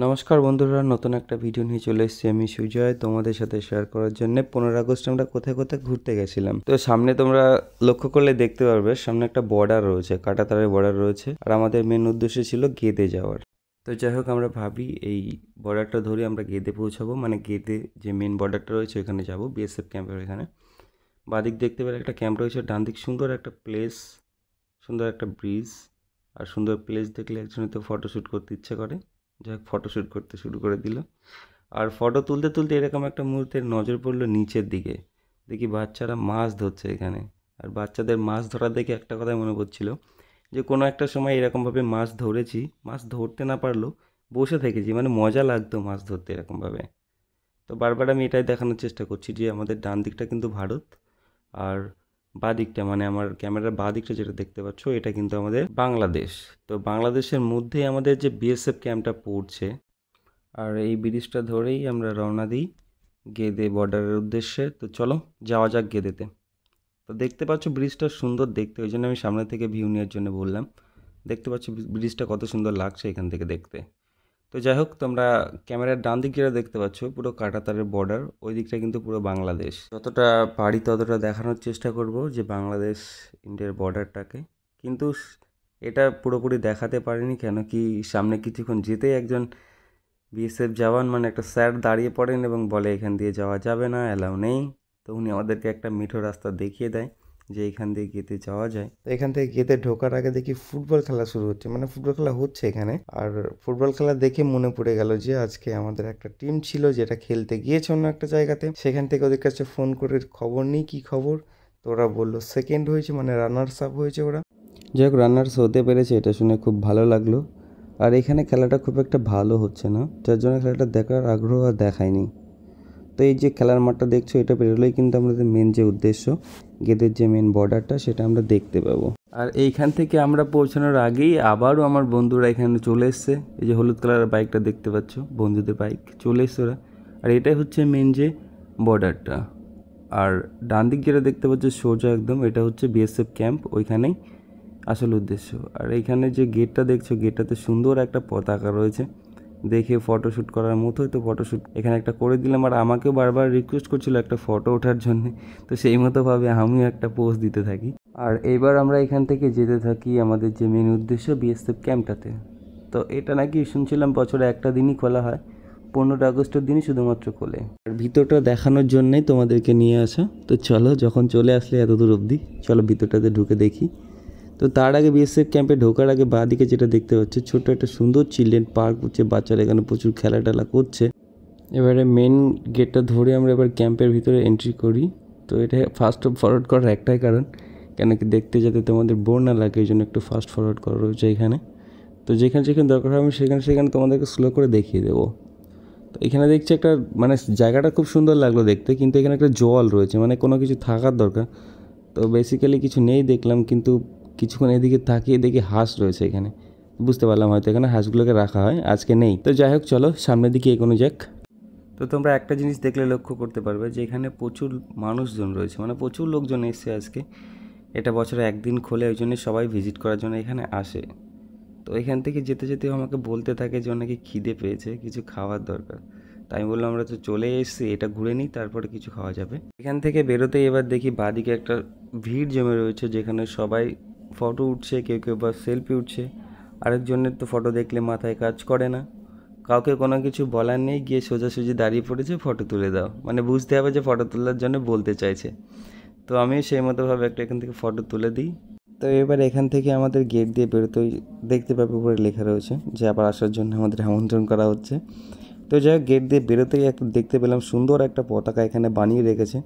নমস্কার বন্ধুরা, নতুন একটা ভিডিও নিয়ে চলে এসেছি আমি সুজয় তোমাদের সাথে শেয়ার করার জন্য। 15 আগস্ট আমরা কোথায় কোথায় ঘুরতে গেছিলাম। তো সামনে তোমরা লক্ষ্য করলে দেখতে পারবে সামনে একটা বর্ডার রয়েছে, কাঁটাতারের বর্ডার রয়েছে, আর আমাদের মেন উদ্দেশ্য ছিল গেদে যাওয়ার। তো যাই হোক, আমরা ভাবি এই বর্ডারটা ধরে আমরা গেদে পৌঁছাবো, মানে গেদে যে মেন বর্ডারটা রয়েছে ওখানে যাব, বিএসএফ ক্যাম্পের এখানে। বাদিক দেখতে পেলে একটা ক্যাম্প রয়েছে, ডান দিক সুন্দর একটা প্লেস, সুন্দর একটা ব্রিজ, আর সুন্দর প্লেস দেখলে একজনের তো ফটোশ্যুট করতে ইচ্ছে করে। যাই ফটোশ্যুট করতে শুরু করে দিল, আর ফটো তুলতে তুলতে এরকম একটা মুহূর্তে নজর পড়লো নিচের দিকে। দেখি বাচ্চারা মাছ ধরছে এখানে, আর বাচ্চাদের মাছ ধরা দেখে একটা কথাই মনে পড়ছিল যে কোনো একটা সময় এরকমভাবে মাছ ধরেছি, মাছ ধরতে না পারলেও বসে থেকেছি, মানে মজা লাগতো মাছ ধরতে এরকমভাবে। তো বারবার আমি এটাই দেখানোর চেষ্টা করছি যে আমাদের ডান দিকটা কিন্তু ভারত, আর বাঁ দিকটা মানে আমার ক্যামেরার বাঁ দিকটা যেটা দেখতে পাচ্ছ এটা কিন্তু আমাদের বাংলাদেশ। তো বাংলাদেশের মধ্যেই আমাদের যে বিএসএফ ক্যাম্পটা পড়ছে, আর এই ব্রিজটা ধরেই আমরা রওনা দিই গেদে বর্ডারের উদ্দেশ্যে। তো চলো যাওয়া যাক গেদেতে। তো দেখতে পাচ্ছ ব্রিজটা সুন্দর দেখতে, ওই জন্য আমি সামনে থেকে ভিউ নেওয়ার জন্য বললাম। দেখতে পাচ্ছ ব্রিজটা কত সুন্দর লাগছে এখান থেকে দেখতে। তো যাই হোক, তোমরা ক্যামেরার ডান দিক যেটা দেখতে পাচ্ছ পুরো কাঁটাতারের বর্ডার, ওই দিকটা কিন্তু পুরো বাংলাদেশ। যতটা পারি ততটা দেখানোর চেষ্টা করব যে বাংলাদেশ ইন্ডিয়ার বর্ডারটাকে, কিন্তু এটা পুরোপুরি দেখাতে পারিনি। কেন কি সামনে কিছুক্ষণ যেতেই একজন বিএসএফ জওয়ান মানে একটা স্যার দাঁড়িয়ে পড়েন এবং বলে এখান দিয়ে যাওয়া যাবে না, অ্যালাউ নেই। তো উনি আমাদেরকে একটা মিঠো রাস্তা দেখিয়ে দেয় যে এখান দিয়ে গেতে যাওয়া যায়। তো এখান থেকে গেতে ঢোকার আগে দেখি ফুটবল খেলা শুরু হচ্ছে, মানে ফুটবল খেলা হচ্ছে এখানে। আর ফুটবল খেলা দেখে মনে পড়ে গেল যে আজকে আমাদের একটা টিম ছিল যেটা খেলতে গিয়েছে অন্য একটা জায়গাতে। সেখান থেকে ওদের কাছে ফোন করে খবর নিই কী খবর। তো ওরা বললো সেকেন্ড হয়েছে, মানে রানার্স আপ হয়েছে ওরা। যাই হোক, রানার্স হতে পেরেছে, এটা শুনে খুব ভালো লাগলো। আর এখানে খেলাটা খুব একটা ভালো হচ্ছে না, যার জন্য খেলাটা দেখার আগ্রহ আর দেখায়নি। তো এই যে খেলার মাঠটা দেখছো, এটা বেরোলেই কিন্তু আমাদের মেন যে উদ্দেশ্য গেদের যে মেন বর্ডারটা সেটা আমরা দেখতে পাবো। আর এইখান থেকে আমরা পৌঁছানোর আগেই আবারও আমার বন্ধুরা এখানে চলে এসছে। এই যে হলুদ কালারের বাইকটা দেখতে পাচ্ছ, বন্ধুদের বাইক, চলে এসছে ওরা। আর এটাই হচ্ছে মেন যে বর্ডারটা। আর ডান দিক যেটা দেখতে পাচ্ছ সোজা একদম, এটা হচ্ছে বিএসএফ ক্যাম্প, ওইখানেই আসল উদ্দেশ্য। আর এইখানে যে গেটটা দেখছো, গেটটাতে সুন্দর একটা পতাকা রয়েছে, দেখে ফটোশ্যুট করার মতোই। তো ফটোশ্যুট এখানে একটা করে দিলাম, আর আমাকেও বারবার রিকোয়েস্ট করছিল একটা ফটো ওঠার জন্যে। তো সেই মতোভাবে আমিও একটা পোজ দিতে থাকি। আর এইবার আমরা এখান থেকে যেতে থাকি আমাদের যে মেন উদ্দেশ্য বিএসএফ ক্যাম্পটাতে। তো এটা নাকি শুনছিলাম বছরে একটা দিনই খোলা হয়, 15 আগস্টের দিনই শুধুমাত্র খোলে। আর ভিতরটা দেখানোর জন্যই তোমাদেরকে নিয়ে আসা। তো চলো, যখন চলে আসলে এত দূর অবধি, চলো ভিতরটাতে ঢুকে দেখি। তো তার আগে বিএসএফ ক্যাম্পে ঢোকার আগে বাঁদিকে যেটা দেখতে পাচ্ছি ছোট্ট একটা সুন্দর চিলড্রেন পার্ক হচ্ছে, বাচ্চারা এখানে প্রচুর খেলা টেলা করছে। এবারে মেন গেটটা ধরে আমরা এবার ক্যাম্পের ভিতরে এন্ট্রি করি। তো এটা ফাস্ট ফরওয়ার্ড করার একটাই কারণ, কেন কি দেখতে যাতে তোমাদের বোর না লাগে, এই জন্য একটু ফাস্ট ফরওয়ার্ড করা রয়েছে এখানে। তো যেখানে যেখানে দরকার হবে আমি সেখানে সেখানে তোমাদেরকে স্লো করে দেখিয়ে দেবো। তো এখানে দেখছি একটা, মানে জায়গাটা খুব সুন্দর লাগলো দেখতে, কিন্তু এখানে একটা জল রয়েছে, মানে কোনো কিছু থাকার দরকার। তো বেসিক্যালি কিছু নেই দেখলাম, কিন্তু কিছুক্ষণ এদিকে তাকিয়ে দেখি হাঁস রয়েছে এখানে। বুঝতে পারলাম হয়তো এখানে হাঁসগুলোকে রাখা হয়, আজকে নেই। তো যাই হোক, চলো সামনের দিকে এগোনো যাক। তো তোমরা একটা জিনিস দেখলে লক্ষ্য করতে পারবে যে এখানে প্রচুর মানুষজন রয়েছে, মানে প্রচুর লোকজন এসছে আজকে। এটা বছরে একদিন খোলে, ওই জন্য সবাই ভিজিট করার জন্য এখানে আসে। তো এখান থেকে যেতে যেতেও আমাকে বলতে থাকে যে অনেকে খিদে পেয়েছে, কিছু খাওয়ার দরকার। তাই আমি বললাম আমরা তো চলে এসেছি, এটা ঘুরে নিই, তারপরে কিছু খাওয়া যাবে। এখান থেকে বেরোতেই এবার দেখি বাঁদিকে একটা ভিড় জমে রয়েছে, যেখানে সবাই ফটো উঠছে, কেউ কেউ বা সেলফি উঠছে। আরেকজনের তো ফটো দেখলে মাথায় কাজ করে না, কাউকে কোনো কিছু বলার নেই, গিয়ে সোজাসুজি দাঁড়িয়ে পড়েছে ফটো তুলে দাও, মানে বুঝতে হবে যে ফটো তোলার জন্য বলতে চাইছে। তো আমিও সেই মতোভাবে একটা এখান থেকে ফটো তুলে দিই। তো এবার এখান থেকে আমাদের গেট দিয়ে বেরোতেই দেখতে পাবে উপরে লেখা রয়েছে যে আবার আসার জন্য আমাদের আমন্ত্রণ করা হচ্ছে। তো যাই হোক, গেট দিয়ে বেরোতেই একটা দেখতে পেলাম সুন্দর একটা পতাকা এখানে বানিয়ে রেখেছে।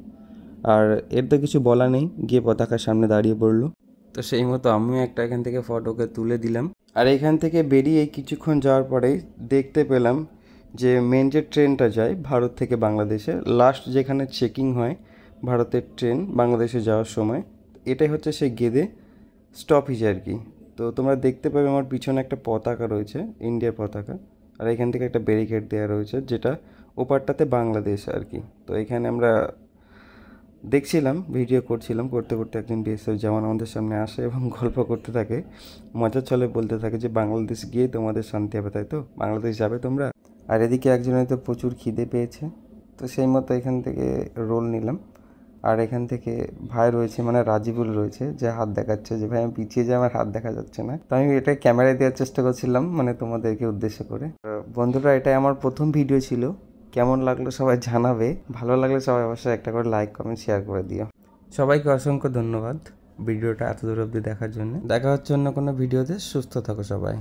আর এর তো কিছু বলা নেই, গিয়ে পতাকার সামনে দাঁড়িয়ে পড়লো। তো সেই মতো আমিও একটা এখান থেকে ফটোকে তুলে দিলাম। আর এখান থেকে বেরিয়ে কিছুক্ষণ যাওয়ার পরেই দেখতে পেলাম যে মেন যে ট্রেনটা যায় ভারত থেকে বাংলাদেশে, লাস্ট যেখানে চেকিং হয় ভারতের ট্রেন বাংলাদেশে যাওয়ার সময়, এটাই হচ্ছে সেই গেদে স্টপেজ আর কি। তো তোমরা দেখতে পাবে আমার পিছনে একটা পতাকা রয়েছে, ইন্ডিয়ার পতাকা। আর এখান থেকে একটা ব্যারিকেড দেওয়া রয়েছে, যেটা ওপারটাতে বাংলাদেশ আর কি। তো এখানে আমরা দেখছিলাম, ভিডিও করছিলাম, করতে করতে একজন বিএসএফ জওয়ান আমাদের সামনে আসে এবং গল্প করতে থাকে, মজার ছলে বলতে থাকে যে বাংলাদেশ গিয়ে তোমাদের শান্তি হবে, তাই তো বাংলাদেশ যাবে তোমরা। আর এদিকে একজনের তো প্রচুর খিদে পেয়েছে, তো সেই মতো এখান থেকে রোল নিলাম। আর এখান থেকে ভাই রয়েছে, মানে রাজিবুল রয়েছে, যে হাত দেখাচ্ছে যে ভাই আমি পিছিয়ে যাই, আমার হাত দেখা যাচ্ছে না। তো আমি এটা ক্যামেরায় দেওয়ার চেষ্টা করছিলাম, মানে তোমাদেরকে উদ্দেশ্য করে। বন্ধুরা, এটাই আমার প্রথম ভিডিও ছিল, কেমন লাগলো সবাই জানাবে, ভালো লাগলে সবাই অবশ্যই একটা করে লাইক কমেন্ট শেয়ার করে দিও। সবাইকে অসংখ্য ধন্যবাদ ভিডিওটা এত দূর অবধি দেখার জন্য। দেখা হচ্ছে অন্য কোনো ভিডিওতে, সুস্থ থাকো সবাই।